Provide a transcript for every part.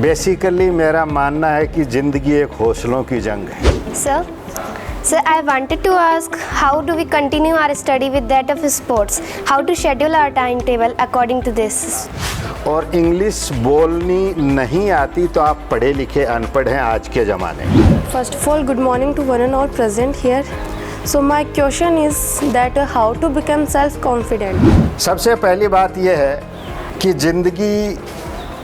Basically मेरा मानना है कि ज़िंदगी एक हौसलों की जंग है। Sir, I wanted to ask, how do we continue our study with that of sports? How to schedule our timetable according to this? और इंग्लिश बोलनी नहीं आती तो आप पढ़े लिखे अनपढ़ हैं आज के ज़माने में। First of all, good morning to one and all present here. So my question is that how to become self-confident? सबसे पहली बात यह है कि ज़िंदगी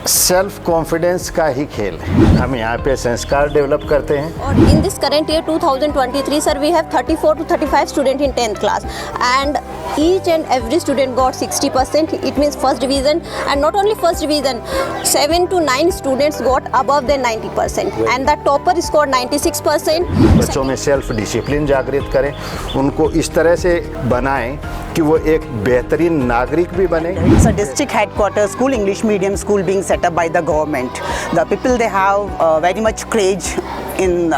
सेल्फ कॉन्फिडेंस का ही खेल है। हम यहाँ पे संस्कार डेवलप करते हैं। और in this current year 2023 sir, we have 34 to 35 student in 10th class and each and every student got 60%. It means first division, and not only first division, 7 to 9 students got above than 90% and the topper scored 96%. बच्चों में self discipline जागृत करें, उनको इस तरह से बनाएं कि वो एक बेहतरीन नागरिक भी बने। It's a district headquarters school, English medium school being set up by the government. The people, they have very much craze in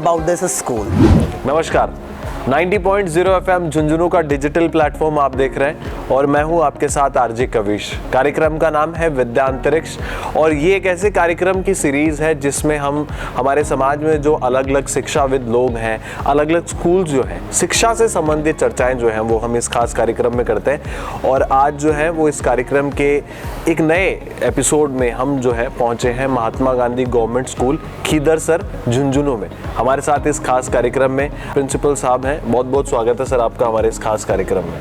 about this school. नमस्कार, 90.0 FM झुंझुनू का डिजिटल प्लेटफॉर्म आप देख रहे हैं और मैं हूं आपके साथ आरजे कविश। कार्यक्रम का नाम है विद्यांतरिक्ष और ये एक ऐसे कार्यक्रम की सीरीज़ है जिसमें हम हमारे समाज में जो अलग अलग शिक्षाविद लोग हैं, अलग अलग स्कूल जो हैं, शिक्षा से संबंधित चर्चाएं जो हैं वो हम इस खास कार्यक्रम में करते हैं। और आज जो है वो इस कार्यक्रम के एक नए एपिसोड में हम जो है पहुँचे हैं महात्मा गांधी गवर्नमेंट स्कूल खीदरसर झुंझुनू में। हमारे साथ इस खास कार्यक्रम में प्रिंसिपल साहब हैं। बहुत बहुत स्वागत है सर आपका हमारे इस खास कार्यक्रम में।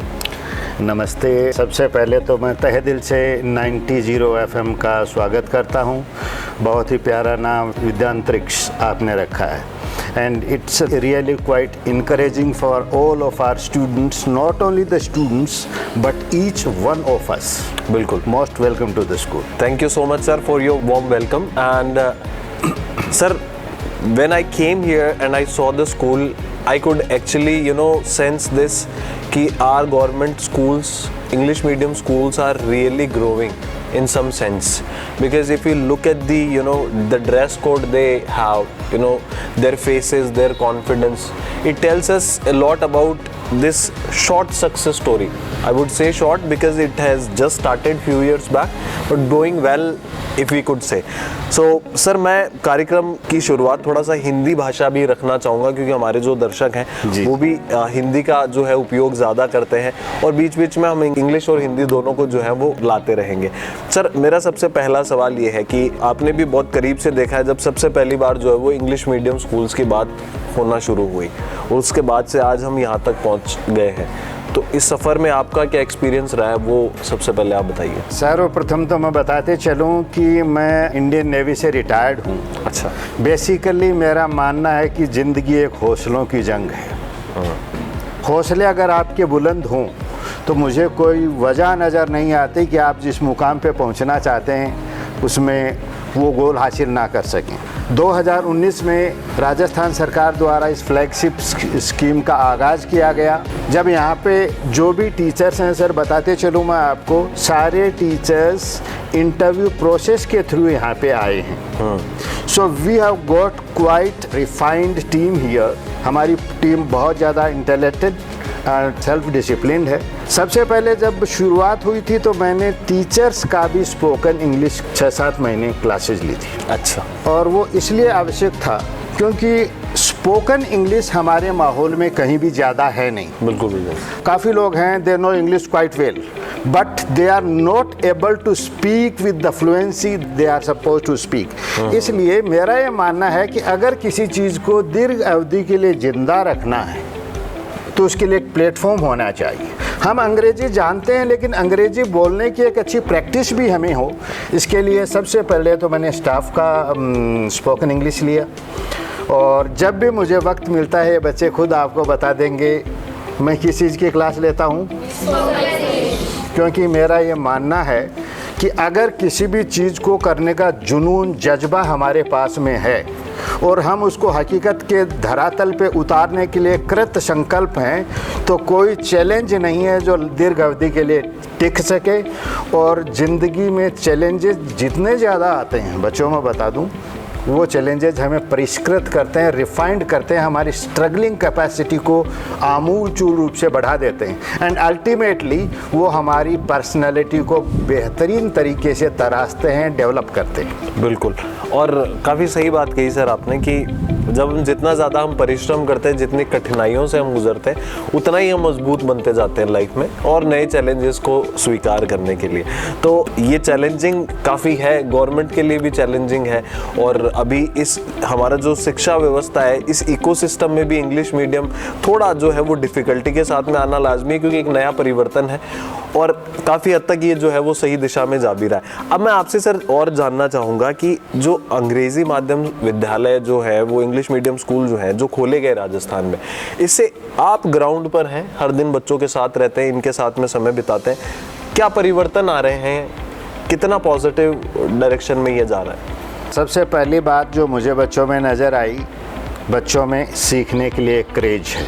नमस्ते। सबसे पहले तो मैं तहे दिल से 90 FM का स्वागत करता हूं। बहुत ही प्यारा नाम विद्यांतरिक्ष आपने रखा है and it's really quite encouraging for all of our students, not only the students but each one of us. बिल्कुल। Most welcome to the school. Thank you so much sir for your warm welcome and sir, when I came here and I saw the school, I could actually sense this कि our government schools, English medium schools are really growing in some sense, because if you look at the the dress code they have, their faces, their confidence, it tells us a lot about this short success story. I would say short because it has just started few years back but growing well if we could say. So sir मैं कार्यक्रम की शुरुआत थोड़ा सा हिंदी भाषा भी रखना चाहूँगा क्योंकि हमारे जो दर्शक हैं वो भी हिंदी का जो है उपयोग ज़्यादा करते हैं और बीच बीच में हम इंग्लिश और हिंदी दोनों को जो है वो लाते रहेंगे। सर मेरा सबसे पहला सवाल ये है कि आपने भी बहुत करीब से देखा है जब सबसे पहली बार जो है वो इंग्लिश मीडियम स्कूल्स की बात होना शुरू हुई और उसके बाद से आज हम यहाँ तक पहुँच गए हैं, तो इस सफ़र में आपका क्या एक्सपीरियंस रहा है वो सबसे पहले आप बताइए। सर्वप्रथम तो मैं बताते चलूं कि मैं इंडियन नेवी से रिटायर्ड हूं। अच्छा। बेसिकली मेरा मानना है कि ज़िंदगी एक हौसलों की जंग है। हौसले अगर आपके बुलंद हों तो मुझे कोई वजह नज़र नहीं आती कि आप जिस मुकाम पे पहुंचना चाहते हैं उसमें वो गोल हासिल ना कर सकें। 2019 में राजस्थान सरकार द्वारा इस फ्लैगशिप स्कीम का आगाज़ किया गया। जब यहाँ पे जो भी टीचर्स हैं सर बताते चलूँ मैं आपको, सारे टीचर्स इंटरव्यू प्रोसेस के थ्रू यहाँ पे आए हैं। So we have got quite refined team here. हमारी टीम बहुत ज़्यादा इंटेलेक्टेड सेल्फ डिसिप्लिन है। सबसे पहले जब शुरुआत हुई थी तो मैंने टीचर्स का भी स्पोकन इंग्लिश 6-7 महीने क्लासेज ली थी। अच्छा। और वो इसलिए आवश्यक था क्योंकि स्पोकन इंग्लिश हमारे माहौल में कहीं भी ज़्यादा है नहीं। बिल्कुल बिल्कुल। काफ़ी लोग हैं they know English quite well but they are not able to speak with the fluency they are suppose to speak. इसलिए मेरा ये मानना है कि अगर किसी चीज़ को दीर्घ अवधि के लिए ज़िंदा रखना है तो उसके लिए एक प्लेटफॉर्म होना चाहिए। हम अंग्रेजी जानते हैं लेकिन अंग्रेजी बोलने की एक अच्छी प्रैक्टिस भी हमें हो। इसके लिए सबसे पहले तो मैंने स्टाफ का स्पोकन इंग्लिश लिया और जब भी मुझे वक्त मिलता है बच्चे खुद आपको बता देंगे मैं किस चीज़ की क्लास लेता हूँ, क्योंकि मेरा ये मानना है कि अगर किसी भी चीज़ को करने का जुनून जज्बा हमारे पास में है और हम उसको हकीकत के धरातल पे उतारने के लिए कृत संकल्प हैं तो कोई चैलेंज नहीं है जो दीर्घ अवधि के लिए टिक सके। और ज़िंदगी में चैलेंजेस जितने ज़्यादा आते हैं, बच्चों में बता दूं, वो चैलेंजेज हमें परिष्कृत करते हैं, रिफाइंड करते हैं, हमारी स्ट्रगलिंग कैपेसिटी को आमूलचूल रूप से बढ़ा देते हैं एंड अल्टीमेटली वो हमारी पर्सनैलिटी को बेहतरीन तरीके से तराशते हैं, डेवलप करते हैं। बिल्कुल, और काफ़ी सही बात कही सर आपने कि जब जितना ज़्यादा हम परिश्रम करते हैं, जितनी कठिनाइयों से हम गुजरते हैं, उतना ही हम मजबूत बनते जाते हैं लाइफ में और नए चैलेंजेस को स्वीकार करने के लिए। तो ये चैलेंजिंग काफ़ी है, गवर्नमेंट के लिए भी चैलेंजिंग है। और अभी इस हमारा जो शिक्षा व्यवस्था है, इस इकोसिस्टम में भी इंग्लिश मीडियम थोड़ा जो है वो डिफ़िकल्टी के साथ में आना लाजमी है, क्योंकि एक नया परिवर्तन है और काफ़ी हद तक ये जो है वो सही दिशा में जा भी रहा है। अब मैं आपसे सर और जानना चाहूँगा कि जो अंग्रेज़ी माध्यम विद्यालय जो है, वो इंग्लिश मीडियम स्कूल जो हैं, जो खोले गए राजस्थान में, इससे आप ग्राउंड पर हैं, हर दिन बच्चों के साथ रहते हैं, इनके साथ में समय बिताते हैं, क्या परिवर्तन आ रहे हैं, कितना पॉजिटिव डायरेक्शन में ये जा रहा है? सबसे पहली बात जो मुझे बच्चों में नज़र आई, बच्चों में सीखने के लिए क्रेज है।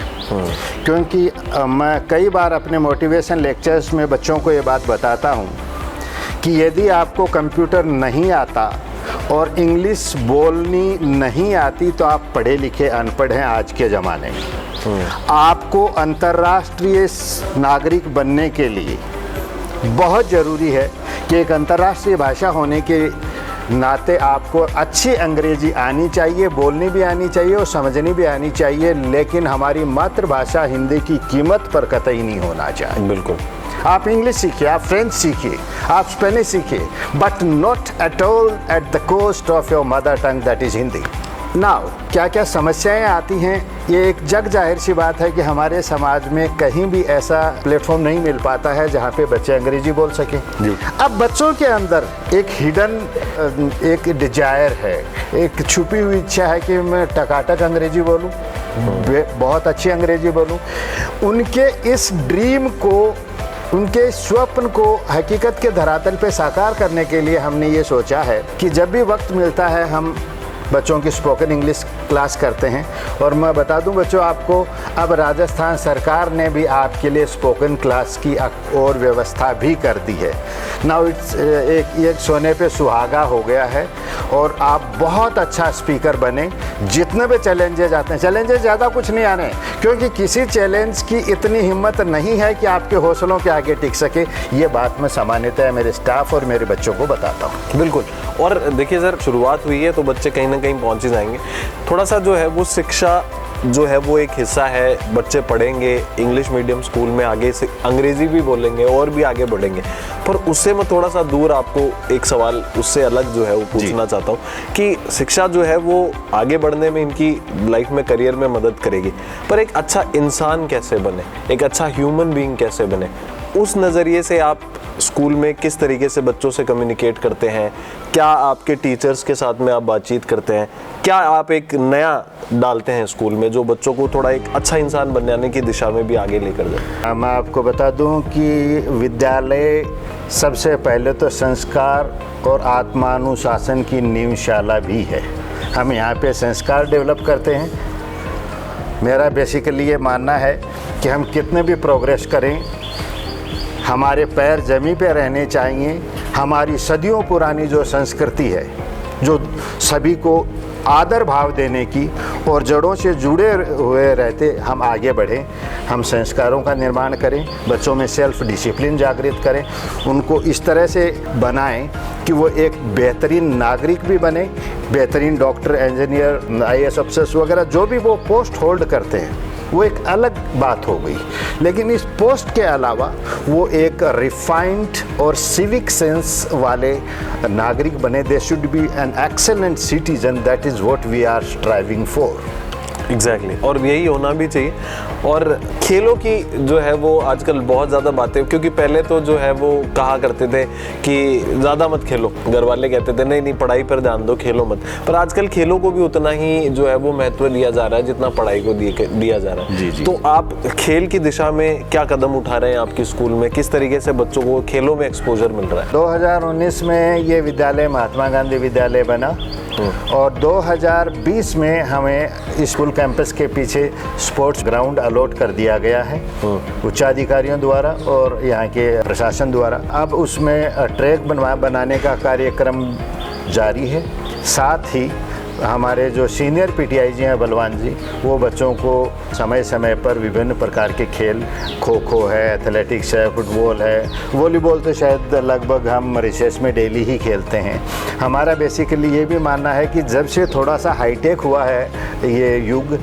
क्योंकि मैं कई बार अपने मोटिवेशन लेक्चर्स में बच्चों को ये बात बताता हूँ कि यदि आपको कंप्यूटर नहीं आता और इंग्लिश बोलनी नहीं आती तो आप पढ़े लिखे अनपढ़ हैं आज के ज़माने में। आपको अंतर्राष्ट्रीय नागरिक बनने के लिए बहुत ज़रूरी है कि एक अंतर्राष्ट्रीय भाषा होने के नाते आपको अच्छी अंग्रेजी आनी चाहिए, बोलनी भी आनी चाहिए और समझनी भी आनी चाहिए, लेकिन हमारी मातृभाषा हिंदी की कीमत पर कतई नहीं होना चाहिए। बिल्कुल, आप इंग्लिश सीखिए, आप फ्रेंच सीखिए, आप स्पेनिश सीखिए, but not at all at the cost of your mother tongue that is Hindi. Now क्या क्या समस्याएं आती हैं, ये एक जग जाहिर सी बात है कि हमारे समाज में कहीं भी ऐसा प्लेटफॉर्म नहीं मिल पाता है जहाँ पे बच्चे अंग्रेजी बोल सकें। अब बच्चों के अंदर एक हिडन एक डिजायर है, एक छुपी हुई इच्छा है कि मैं टकाटक अंग्रेजी बोलूँ, बहुत अच्छी अंग्रेजी बोलूँ। उनके इस ड्रीम को, उनके स्वप्न को हकीकत के धरातल पे साकार करने के लिए हमने ये सोचा है कि जब भी वक्त मिलता है हम बच्चों की स्पोकन इंग्लिश क्लास करते हैं। और मैं बता दूं बच्चों आपको, अब राजस्थान सरकार ने भी आपके लिए स्पोकन क्लास की और व्यवस्था भी कर दी है। नाउ इट्स एक सोने पे सुहागा हो गया है और आप बहुत अच्छा स्पीकर बने। जितने भी चैलेंजेज आते हैं, चैलेंजेज ज़्यादा कुछ नहीं आने, क्योंकि किसी चैलेंज की इतनी हिम्मत नहीं है कि आपके हौसलों के आगे टिक सके। ये बात मैं सामान्यतः मेरे स्टाफ और मेरे बच्चों को बताता हूँ। बिल्कुल, और देखिए सर, शुरुआत हुई है तो बच्चे कहीं ना कहीं पहुंच ही जाएंगे। थोड़ा सा जो है वो शिक्षा जो है वो एक हिस्सा है, बच्चे पढ़ेंगे इंग्लिश मीडियम स्कूल में, आगे से अंग्रेज़ी भी बोलेंगे और भी आगे बढ़ेंगे। पर उससे मैं थोड़ा सा दूर आपको एक सवाल उससे अलग जो है वो पूछना चाहता हूँ कि शिक्षा जो है वो आगे बढ़ने में, इनकी लाइफ में, करियर में मदद करेगी, पर एक अच्छा इंसान कैसे बने, एक अच्छा ह्यूमन बीइंग कैसे बने, उस नज़रिए से आप स्कूल में किस तरीके से बच्चों से कम्युनिकेट करते हैं? क्या आपके टीचर्स के साथ में आप बातचीत करते हैं? क्या आप एक नया डालते हैं स्कूल में जो बच्चों को थोड़ा एक अच्छा इंसान बनाने की दिशा में भी आगे लेकर जाए? मैं आपको बता दूं कि विद्यालय सबसे पहले तो संस्कार और आत्मानुशासन की नींवशाला भी है। हम यहाँ पे संस्कार डेवलप करते हैं। मेरा बेसिकली ये मानना है कि हम कितने भी प्रोग्रेस करें, हमारे पैर ज़मीन पे रहने चाहिए। हमारी सदियों पुरानी जो संस्कृति है, जो सभी को आदर भाव देने की और जड़ों से जुड़े हुए रहते हम आगे बढ़ें, हम संस्कारों का निर्माण करें, बच्चों में सेल्फ डिसिप्लिन जागृत करें, उनको इस तरह से बनाएं कि वो एक बेहतरीन नागरिक भी बने, बेहतरीन डॉक्टर, इंजीनियर, IAS अफसर्स वगैरह जो भी वो पोस्ट होल्ड करते हैं, वो एक अलग बात हो गई। लेकिन इस पोस्ट के अलावा वो एक रिफाइंड और सिविक सेंस वाले नागरिक बने। They should be an excellent citizen, that is what we are striving for. Exactly, और यही होना भी चाहिए। और खेलों की जो है वो आजकल बहुत ज़्यादा बातें, क्योंकि पहले तो जो है वो कहा करते थे कि ज़्यादा मत खेलो, घर वाले कहते थे नहीं पढ़ाई पर ध्यान दो, खेलो मत। पर आजकल खेलों को भी उतना ही जो है वो महत्व दिया जा रहा है जितना पढ़ाई को दिया जा रहा है। जी जी। तो आप खेल की दिशा में क्या कदम उठा रहे हैं आपके स्कूल में? किस तरीके से बच्चों को खेलों में एक्सपोजर मिल रहा है? 2019 में ये विद्यालय महात्मा गांधी विद्यालय बना और 2020 में हमें स्कूल कैंपस के पीछे स्पोर्ट्स ग्राउंड अलॉट कर दिया गया है उच्चाधिकारियों द्वारा और यहाँ के प्रशासन द्वारा। अब उसमें ट्रैक बनाने का कार्यक्रम जारी है। साथ ही हमारे जो सीनियर पीटीआई जी हैं बलवान जी, वो बच्चों को समय समय पर विभिन्न प्रकार के खेल, खो खो है, एथलेटिक्स है, फुटबॉल है, वॉलीबॉल तो शायद लगभग हम रिसेस में डेली ही खेलते हैं। हमारा बेसिकली ये भी मानना है कि जब से थोड़ा सा हाईटेक हुआ है ये युग,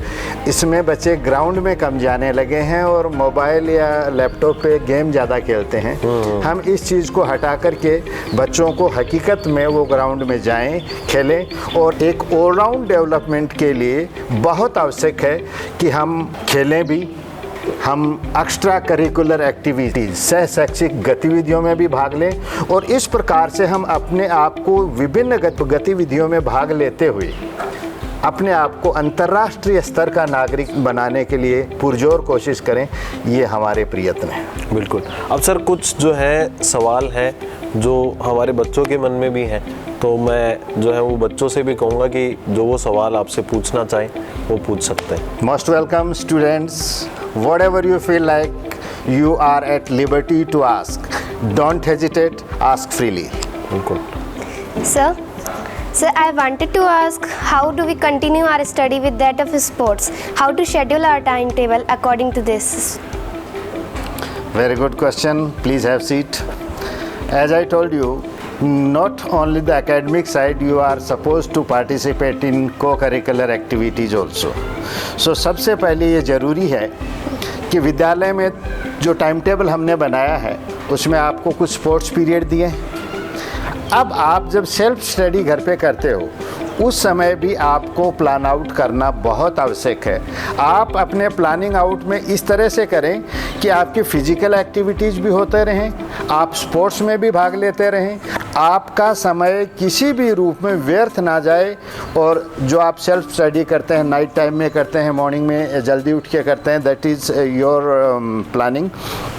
इसमें बच्चे ग्राउंड में कम जाने लगे हैं और मोबाइल या लैपटॉप पे गेम ज़्यादा खेलते हैं। हम इस चीज़ को हटा करके बच्चों को हकीकत में वो ग्राउंड में जाएं, खेलें, और एक ऑलराउंड डेवलपमेंट के लिए बहुत आवश्यक है कि हम खेलें भी, हम एक्स्ट्रा करिकुलर एक्टिविटीज़, सह शैक्षिक गतिविधियों में भी भाग लें, और इस प्रकार से हम अपने आप को विभिन्न गतिविधियों में भाग लेते हुए अपने आप को अंतर्राष्ट्रीय स्तर का नागरिक बनाने के लिए पुरजोर कोशिश करें। ये हमारे प्रयत्न है। बिल्कुल। अब सर कुछ जो है सवाल हैं जो हमारे बच्चों के मन में भी हैं, तो मैं जो है वो बच्चों से भी कहूँगा कि जो वो सवाल आपसे पूछना चाहें वो पूछ सकते हैं। Most welcome students, whatever you feel like, you are at liberty to ask. Don't hesitate, ask freely. बिल्कुल। Sir, I wanted to ask, how do we continue our study with that of sports? How to schedule our timetable according to this? Very good question. Please have seat. As I told you, not only the academic side, you are supposed to participate in co-curricular activities also. So सबसे पहले ये ज़रूरी है कि विद्यालय में जो time table हमने बनाया है उसमें आपको कुछ स्पोर्ट्स पीरियड दिए। अब आप जब सेल्फ स्टडी घर पे करते हो उस समय भी आपको प्लान आउट करना बहुत आवश्यक है। आप अपने प्लानिंग आउट में इस तरह से करें कि आपकी फ़िज़िकल एक्टिविटीज़ भी होते रहें, आप स्पोर्ट्स में भी भाग लेते रहें, आपका समय किसी भी रूप में व्यर्थ ना जाए। और जो आप सेल्फ स्टडी करते हैं, नाइट टाइम में करते हैं, मॉर्निंग में जल्दी उठ के करते हैं, दैट इज़ योर प्लानिंग।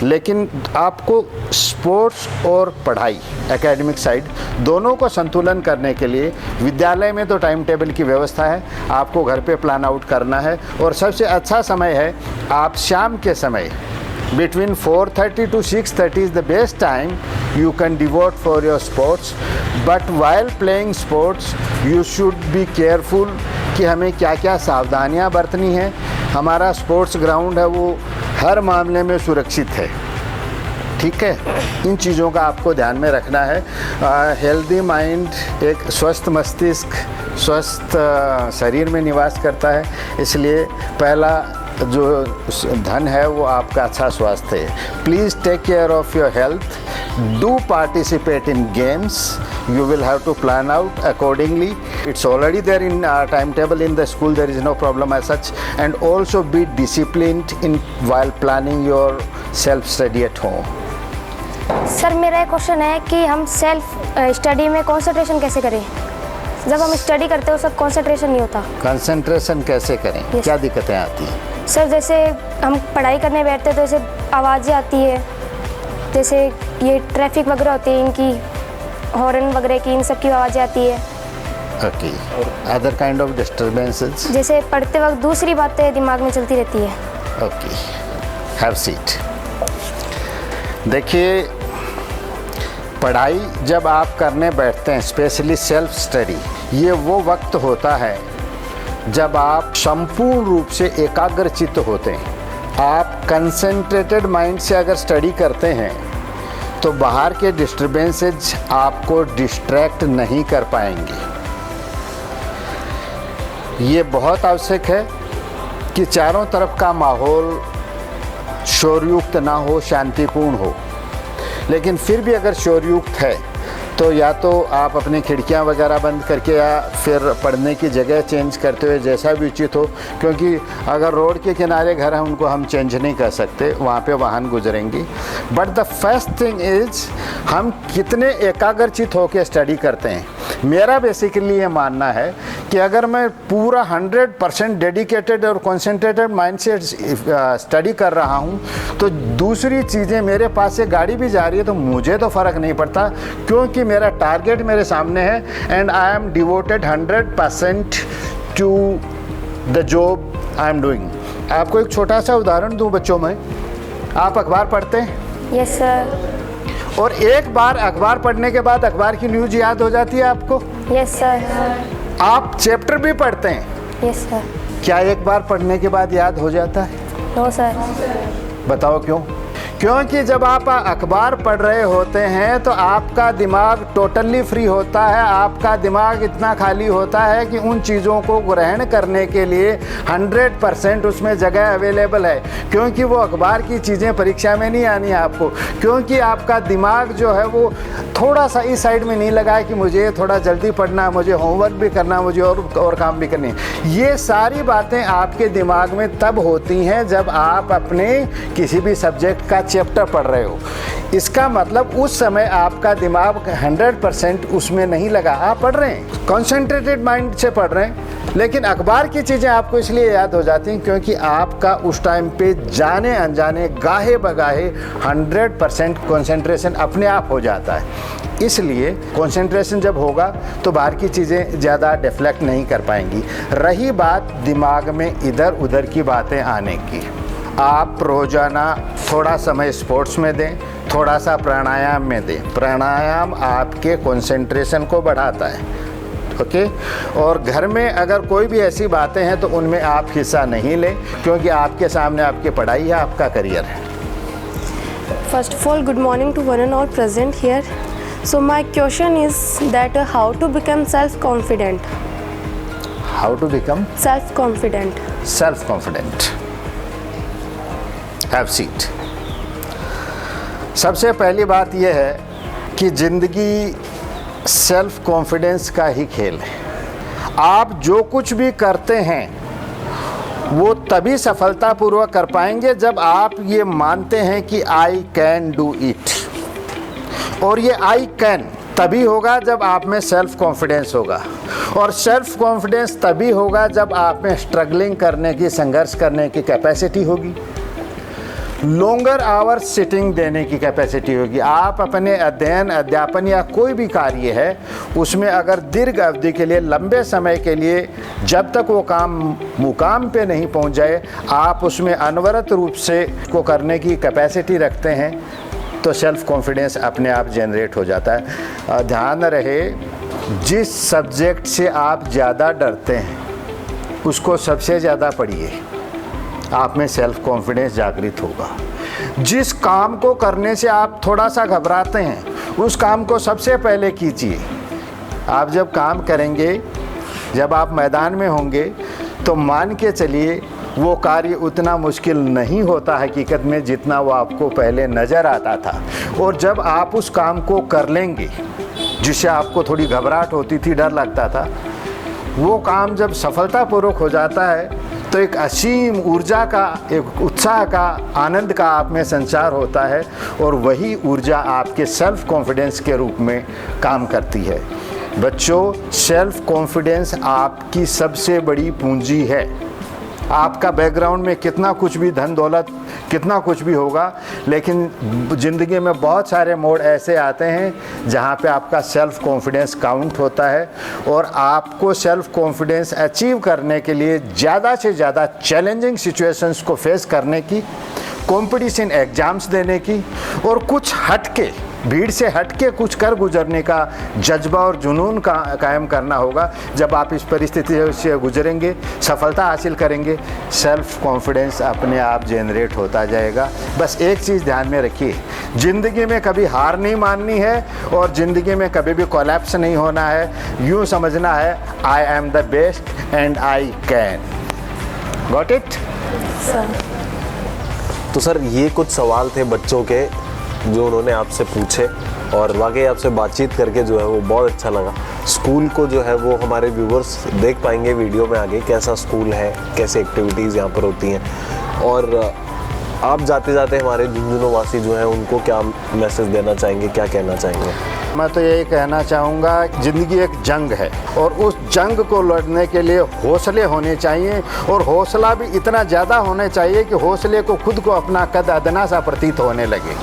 लेकिन आपको स्पोर्ट्स और पढ़ाई, एकेडमिक साइड, दोनों को संतुलन करने के लिए विद्यालय में तो टाइम टेबल की व्यवस्था है, आपको घर पे प्लान आउट करना है। और सबसे अच्छा समय है आप शाम के समय, between 4:30 to 6:30 is the best time you can devote for your sports. But while playing sports, you should be careful कि हमें क्या क्या सावधानियां बरतनी है। हमारा स्पोर्ट्स ग्राउंड है वो हर मामले में सुरक्षित है, ठीक है। इन चीज़ों का आपको ध्यान में रखना है। हेल्दी माइंड, एक स्वस्थ मस्तिष्क स्वस्थ शरीर में निवास करता है, इसलिए पहला जो धन है वो आपका अच्छा स्वास्थ्य है। Please take care of your health, do participate in games, you will have to plan out accordingly. It's already there in timetable in the school, there is no problem as such. And also be disciplined in while planning your self study at home. Sir, मेरा एक question है कि हम self study में concentration कैसे करें? जब हम स्टडी करते हैं उसका कंसंट्रेशन नहीं होता। कंसंट्रेशन कैसे करें? Yes. क्या दिक्कतें आती हैं? सर, जैसे हम पढ़ाई करने बैठते हैं तो जैसे आवाज़ें आती है, जैसे ये ट्रैफिक वगैरह होती है, इनकी हॉर्न वगैरह की, इन सब की आवाज़ें आती है। Okay. Other kind of disturbances? जैसे पढ़ते वक्त दूसरी बातें दिमाग में चलती रहती है। Okay, have seat. देखिए, पढ़ाई जब आप करने बैठते हैं, स्पेशली सेल्फ स्टडी, ये वो वक्त होता है जब आप संपूर्ण रूप से एकाग्रचित्त होते हैं। आप कंसंट्रेटेड माइंड से अगर स्टडी करते हैं तो बाहर के डिस्टर्बेंसेज आपको डिस्ट्रैक्ट नहीं कर पाएंगे। ये बहुत आवश्यक है कि चारों तरफ का माहौल शोरयुक्त ना हो, शांतिपूर्ण हो। लेकिन फिर भी अगर शोरयुक्त है तो या तो आप अपनी खिड़कियां वगैरह बंद करके या फिर पढ़ने की जगह चेंज करते हुए, जैसा भी उचित हो, क्योंकि अगर रोड के किनारे घर हैं उनको हम चेंज नहीं कर सकते, वहाँ पे वाहन गुजरेंगी। But the first thing is हम कितने एकाग्रचित होकर स्टडी करते हैं। मेरा बेसिकली ये मानना है कि अगर मैं पूरा 100% डेडिकेटेड और कॉन्सेंट्रेटेड माइंड से स्टडी कर रहा हूँ तो दूसरी चीज़ें, मेरे पास से गाड़ी भी जा रही है तो मुझे तो फ़र्क नहीं पड़ता, क्योंकि मेरा टारगेट मेरे सामने है and I am devoted 100% to the job I am doing. आपको एक छोटा सा उदाहरण दूँ बच्चों में, आप अखबार पढ़ते हैं? Yes sir. और एक बार अखबार पढ़ने के बाद अखबार की न्यूज़ याद हो जाती है आपको? Yes sir. आप चैप्टर भी पढ़ते हैं? Yes sir. क्या एक बार पढ़ने के बाद याद हो जाता है? No sir. बताओ क्यों? क्योंकि जब आप अखबार पढ़ रहे होते हैं तो आपका दिमाग टोटली फ्री होता है, आपका दिमाग इतना खाली होता है कि उन चीज़ों को ग्रहण करने के लिए 100% उसमें जगह अवेलेबल है। क्योंकि वो अखबार की चीज़ें परीक्षा में नहीं आनी आपको, क्योंकि आपका दिमाग जो है वो थोड़ा सा इस साइड में नहीं लगा है कि मुझे थोड़ा जल्दी पढ़ना है, मुझे होमवर्क भी करना, मुझे और काम भी करनी है। ये सारी बातें आपके दिमाग में तब होती हैं जब आप अपने किसी भी सब्जेक्ट का चैप्टर पढ़ रहे हो। इसका मतलब उस समय आपका दिमाग 100% उसमें नहीं लगा, आप पढ़ रहे हैं, कॉन्सेंट्रेटेड माइंड से पढ़ रहे हैं। लेकिन अखबार की चीज़ें आपको इसलिए याद हो जाती हैं क्योंकि आपका उस टाइम पे जाने अनजाने गाहे बगाहे 100% कॉन्सेंट्रेशन अपने आप हो जाता है। इसलिए कॉन्सेंट्रेशन जब होगा तो बाहर की चीज़ें ज़्यादा डिफ्लेक्ट नहीं कर पाएंगी। रही बात दिमाग में इधर उधर की बातें आने की, आप रोज़ाना थोड़ा समय स्पोर्ट्स में दें, थोड़ा सा प्राणायाम में दें। प्राणायाम आपके कंसंट्रेशन को बढ़ाता है, ओके। और घर में अगर कोई भी ऐसी बातें हैं तो उनमें आप हिस्सा नहीं लें, क्योंकि आपके सामने आपकी पढ़ाई है, आपका करियर है। First of all, good morning to one and all present here. So my question is that how to become self-confident? How to become Self-confident. self-confident? Have seat. सबसे पहली बात यह है कि ज़िंदगी सेल्फ कॉन्फिडेंस का ही खेल है। आप जो कुछ भी करते हैं वो तभी सफलतापूर्वक कर पाएंगे जब आप ये मानते हैं कि आई कैन डू इट। और ये आई कैन तभी होगा जब आप में सेल्फ कॉन्फिडेंस होगा, और सेल्फ कॉन्फिडेंस तभी होगा जब आप में स्ट्रगलिंग करने की, संघर्ष करने की कैपेसिटी होगी, लॉन्गर आवर्स सिटिंग देने की कैपेसिटी होगी। आप अपने अध्ययन, अध्यापन या कोई भी कार्य है उसमें अगर दीर्घ अवधि के लिए, लंबे समय के लिए, जब तक वो काम मुकाम पे नहीं पहुंच जाए, आप उसमें अनवरत रूप से को करने की कैपेसिटी रखते हैं तो सेल्फ कॉन्फिडेंस अपने आप जनरेट हो जाता है। ध्यान रहे, जिस सब्जेक्ट से आप ज़्यादा डरते हैं उसको सबसे ज़्यादा पढ़िए, आप में सेल्फ कॉन्फिडेंस जागृत होगा। जिस काम को करने से आप थोड़ा सा घबराते हैं उस काम को सबसे पहले कीजिए। आप जब काम करेंगे, जब आप मैदान में होंगे तो मान के चलिए वो कार्य उतना मुश्किल नहीं होता हकीकत में जितना वो आपको पहले नज़र आता था। और जब आप उस काम को कर लेंगे जिससे आपको थोड़ी घबराहट होती थी, डर लगता था, वो काम जब सफलतापूर्वक हो जाता है तो एक असीम ऊर्जा का, एक उत्साह का, आनंद का आप में संचार होता है, और वही ऊर्जा आपके सेल्फ कॉन्फिडेंस के रूप में काम करती है। बच्चों, सेल्फ कॉन्फिडेंस आपकी सबसे बड़ी पूंजी है। आपका बैकग्राउंड में कितना कुछ भी, धन दौलत कितना कुछ भी होगा, लेकिन ज़िंदगी में बहुत सारे मोड़ ऐसे आते हैं जहाँ पे आपका सेल्फ कॉन्फिडेंस काउंट होता है। और आपको सेल्फ कॉन्फिडेंस अचीव करने के लिए ज़्यादा से ज़्यादा चैलेंजिंग सिचुएशंस को फेस करने की, कंपटीशन एग्ज़ाम्स देने की, और कुछ हटके, भीड़ से हटके कुछ कर गुजरने का जज्बा और जुनून का कायम करना होगा। जब आप इस परिस्थिति से गुजरेंगे, सफलता हासिल करेंगे, सेल्फ कॉन्फिडेंस अपने आप जनरेट होता जाएगा। बस एक चीज़ ध्यान में रखिए, ज़िंदगी में कभी हार नहीं माननी है और ज़िंदगी में कभी भी कोलैप्स नहीं होना है। यूँ समझना है, I am the best and I can. Got it? तो सर, ये कुछ सवाल थे बच्चों के जो उन्होंने आपसे पूछे, और वाकई आपसे बातचीत करके जो है वो बहुत अच्छा लगा। स्कूल को जो है वो हमारे व्यूवर्स देख पाएंगे वीडियो में आगे, कैसा स्कूल है, कैसे एक्टिविटीज़ यहाँ पर होती हैं, और आप जाते जाते हमारे झुंझुनू वासी जो हैं उनको क्या मैसेज देना चाहेंगे, क्या कहना चाहेंगे? मैं तो यही कहना चाहूँगा, ज़िंदगी एक जंग है और उस जंग को लड़ने के लिए हौसले होने चाहिए, और हौसला भी इतना ज़्यादा होना चाहिए कि हौसले को खुद को अपना कद अदना सा प्रतीत होने लगे।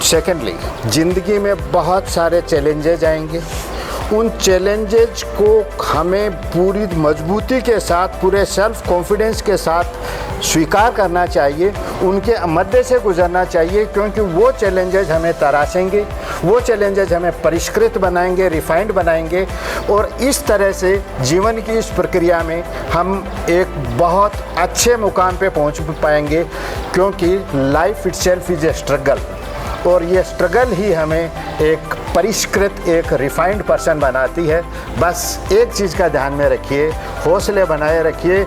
सेकेंडली, ज़िंदगी में बहुत सारे चैलेंजेज आएंगे उन चैलेंजेस को हमें पूरी मजबूती के साथ, पूरे सेल्फ कॉन्फिडेंस के साथ स्वीकार करना चाहिए, उनके मध्य से गुजरना चाहिए, क्योंकि वो चैलेंजेस हमें तराशेंगे, वो चैलेंजेस हमें परिष्कृत बनाएंगे, रिफाइंड बनाएंगे, और इस तरह से जीवन की इस प्रक्रिया में हम एक बहुत अच्छे मुकाम पे पहुंच पाएंगे, क्योंकि life itself is a struggle, और ये स्ट्रगल ही हमें एक परिष्कृत, एक रिफाइंड पर्सन बनाती है। बस एक चीज़ का ध्यान में रखिए, हौसले बनाए रखिए,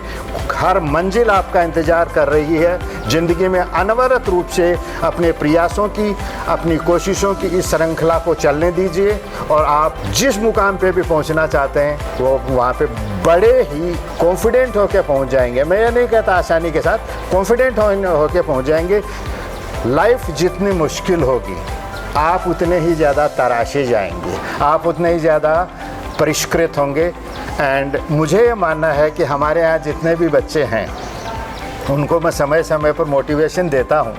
हर मंजिल आपका इंतज़ार कर रही है। ज़िंदगी में अनवरत रूप से अपने प्रयासों की, अपनी कोशिशों की इस श्रृंखला को चलने दीजिए, और आप जिस मुकाम पे भी पहुंचना चाहते हैं वो वहाँ पे बड़े ही कॉन्फिडेंट होकर पहुंच जाएंगे। मैं ये नहीं कहता आसानी के साथ, कॉन्फिडेंट होकर पहुंच जाएंगे। लाइफ जितनी मुश्किल होगी आप उतने ही ज़्यादा तराशे जाएंगे, आप उतने ही ज़्यादा परिष्कृत होंगे। एंड मुझे ये मानना है कि हमारे यहाँ जितने भी बच्चे हैं उनको मैं समय समय पर मोटिवेशन देता हूँ,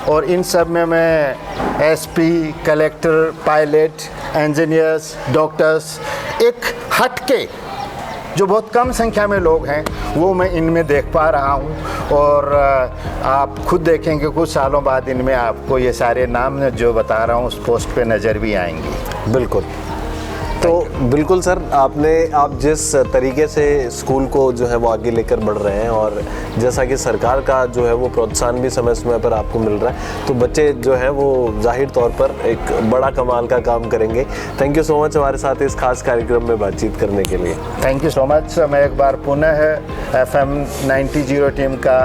और इन सब में मैं SP, collector, pilot, engineers, doctors, एक हटके जो बहुत कम संख्या में लोग हैं वो मैं इनमें देख पा रहा हूँ, और आप खुद देखेंगे कुछ सालों बाद इनमें आपको ये सारे नाम जो बता रहा हूँ उस पोस्ट पे नज़र भी आएंगी। बिल्कुल। तो बिल्कुल सर, आप जिस तरीके से स्कूल को जो है वो आगे लेकर बढ़ रहे हैं, और जैसा कि सरकार का जो है वो प्रोत्साहन भी समय समय पर आपको मिल रहा है, तो बच्चे जो है वो जाहिर तौर पर एक बड़ा कमाल का काम करेंगे। थैंक यू सो मच हमारे साथ इस खास कार्यक्रम में बातचीत करने के लिए। Thank you so much. मैं एक बार पुनः FM 90 टीम का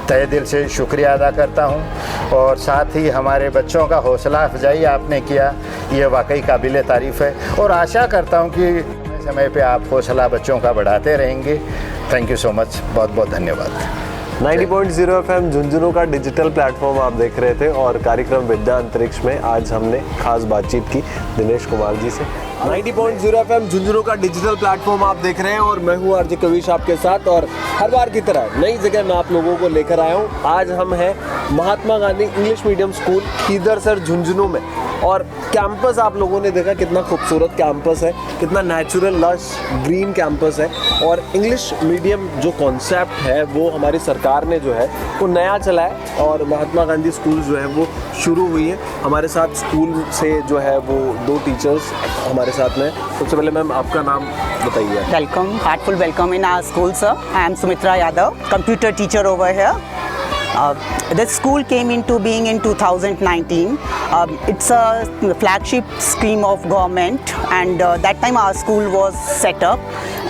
तहे दिल से शुक्रिया अदा करता हूं, और साथ ही हमारे बच्चों का हौसला अफजाई आपने किया, ये वाकई काबिल तारीफ़ है, और आशा करता हूं कि समय पे आप हौसला बच्चों का बढ़ाते रहेंगे। थैंक यू सो मच, बहुत बहुत धन्यवाद। 90.0 FM झुंझुनू का डिजिटल प्लेटफॉर्म आप देख रहे थे, और कार्यक्रम विद्या अंतरिक्ष में आज हमने खास बातचीत की दिनेश कुमार जी से। 90.0 FM झुंझुनू का डिजिटल प्लेटफॉर्म आप देख रहे हैं, और मैं हूं आरजे कविश आपके साथ, और हर बार की तरह नई जगह मैं आप लोगों को लेकर आया हूं। आज हम हैं Mahatma Gandhi English medium school Khidarsar Jhunjhunu में, और कैंपस आप लोगों ने देखा कितना खूबसूरत कैंपस है, कितना नेचुरल लश ग्रीन कैंपस है, और इंग्लिश मीडियम जो कॉन्सेप्ट है वो हमारी सरकार ने जो है वो नया चला है, और महात्मा गांधी स्कूल जो है वो शुरू हुई है। हमारे साथ स्कूल से जो है वो 2 टीचर्स हमारे साथ में। सबसे पहले मैम आपका नाम बताइए। Welcome, heartful welcome in our school, sir. I am Sumitra Yadav, computer teacher over here. The school came into being in 2019. It's a flagship scheme of government, and that time our school was set up,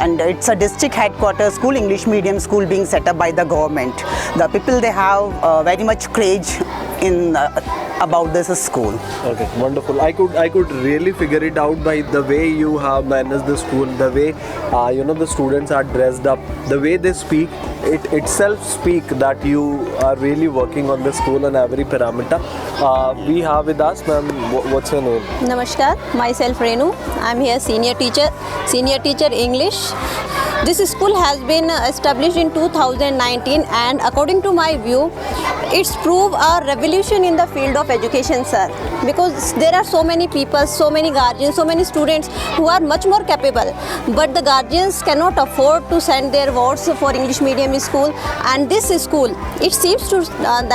and it's a district headquarters school, English medium school being set up by the government. The people, they have very much craze in about this school. Okay, wonderful. I could really figure it out by the way you have managed the school, the way the students are dressed up, the way they speak. It itself speak that you are really working on the school on every parameter. We have with us, ma'am, what's your name? Namaskar, myself Renu. I'm here senior teacher English. This school has been established in 2019, and according to my view, it's proved a revolution in the field of education, sir. Because there are so many people, so many guardians, so many students who are much more capable, but the guardians cannot afford to send their wards for English medium school. And this school, it seems to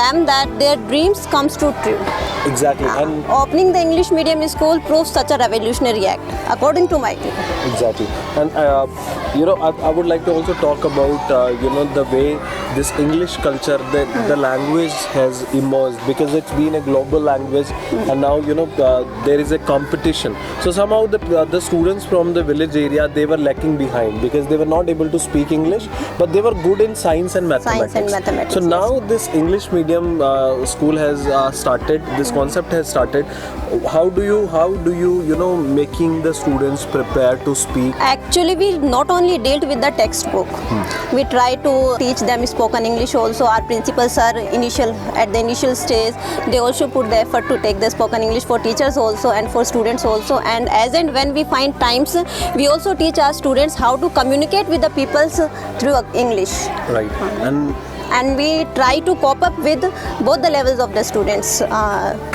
them that their dreams comes true. Exactly. And Opening the English medium school proves such a revolutionary act, according to my view. exactly. And I would like to also talk about the way this English culture, the language has emerged, because it's been a global language, and now there is a competition. So somehow the students from the village area, they were lacking behind because they were not able to speak English, but they were good in science and mathematics. Science and mathematics, So now this English medium school has started. This concept has started. How do you making the students prepare to speak? Actually, we not only dealt with the textbook, we try to teach them spoken English also. Our principals are at the initial stage, they also put the effort to take the spoken English for teachers also and for students also. And as and when we find times, we also teach our students how to communicate with the peoples through English. Right. And and we try to cope up with both the levels of the students,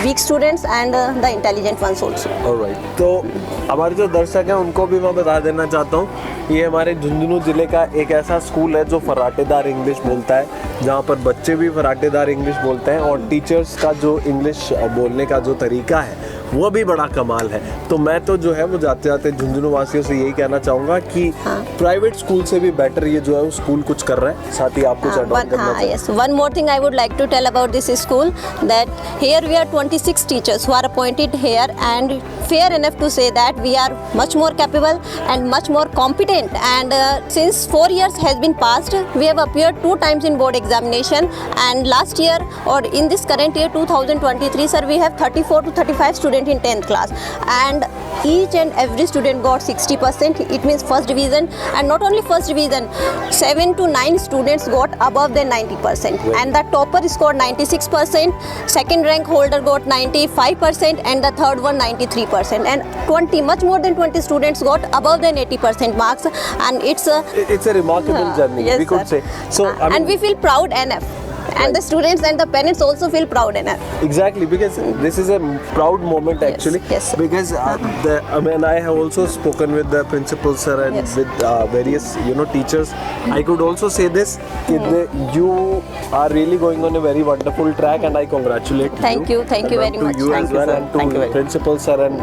weak students and the intelligent ones also. Alright, तो हमारे जो दर्शक हैं उनको भी मैं बता देना चाहता हूँ, ये हमारे झुंझुनू ज़िले का एक ऐसा स्कूल है जो फर्राटेदार इंग्लिश बोलता है, जहाँ पर बच्चे भी फर्राटेदार इंग्लिश बोलते हैं और टीचर्स का जो इंग्लिश बोलने का जो तरीका है वो भी बड़ा कमाल है। तो मैं तो जो है वो जाते जाते झुंझुनू वासियों से यही कहना चाहूँगा कि प्राइवेट स्कूल से भी बेटर ये जो है वो स्कूल कुछ कर रहा है। साथ ही आप कुछ ऐड ऑन करना चाहें? Yes, one more thing I would like to tell about this school, that here we are 26 teachers who are appointed here, and fair enough to say that we are much more capable and much more competent, and since 4 years has been passed, we have appeared 2 times in board examination, and last year or in this current year 2023 sir, we have 34 to 35 students in 10th class, and each and every student got 60%. It means first division, and not only first division, 7 to 9 students got above than 90%, and the topper scored 96%, second rank holder got 95%, and the third one 93%, and 20, much more than 20 students got above than 80% marks, and it's a remarkable journey, yes, we could sir. say. So I mean, and we feel proud enough. And the students and the parents also feel proud enough. Exactly, because this is a proud moment Yes, actually. yes. Because I have also spoken with the principal sir and Yes. with various teachers. I could also say this: you are really going on a very wonderful track, and I congratulate Thank you very much. To you Thank as you, well, sir. and to Thank you very much. principal sir and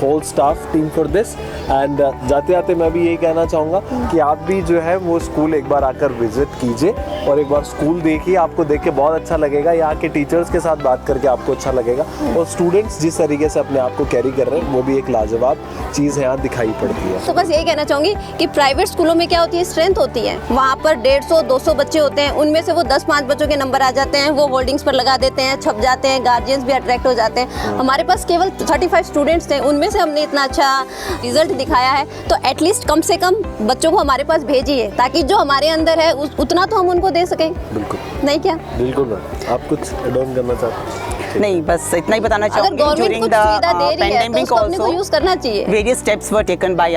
whole staff team for this. And जाते जाते मैं भी यही कहना चाहूँगा कि आप भी जो है वो स्कूल एक बार आकर विजिट कीजिए और एक बार स्कूल देखिए, आपको देख के बहुत अच्छा लगेगा। यहाँ के टीचर्स के साथ बात करके आपको अच्छा लगेगा, और स्टूडेंट्स जिस तरीके से अपने आप को कैरी कर रहे हैं वो भी एक लाजवाब चीज़ यहाँ दिखाई पड़ती है। तो बस यही कहना चाहूँगी कि प्राइवेट स्कूलों में क्या होती है, स्ट्रेंथ होती है, वहाँ पर 150-200 बच्चे होते हैं, उनमें से वो 10-5 बच्चों के नंबर आ जाते हैं, वो होल्डिंग्स पर लगा देते हैं, छप जाते हैं, गार्जियंस भी अट्रैक्ट हो जाते हैं। हमारे पास केवल 35 स्टूडेंट्स थे, उनमें से हमने इतना अच्छा रिजल्ट दिखाया है, तो एटलीस्ट कम से कम बच्चों को हमारे पास भेजिए, ताकि जो हमारे अंदर है उतना तो हम उनको दे सकें। बिल्कुल नहीं क्या? बिल्कुल मैम, आप कुछ एड ऑन करना चाहते हैं? नहीं, बस इतना ही बताना अगर चाहूँगी। गवर्नमेंट During कुछ the सुविधा दे रही है तो pandemic उसको अपने को यूज करना चाहिए। various steps were taken by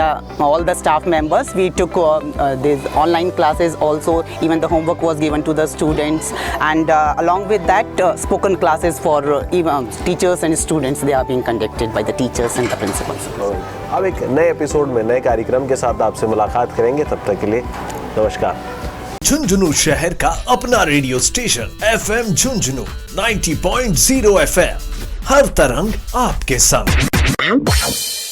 all the staff members. We took these online classes also. Even the homework was given to the students, and along with that, spoken classes for even teachers and students. They are being conducted by the teachers and the principals. अब एक नए episode में नए कार्यक्रम के साथ आपसे मुलाकात करेंगे, तब तक के लिए नमस्कार। झुंझुनू शहर का अपना radio station FM Jhunjhunu 90.0 FM, हर तरंग आपके संग।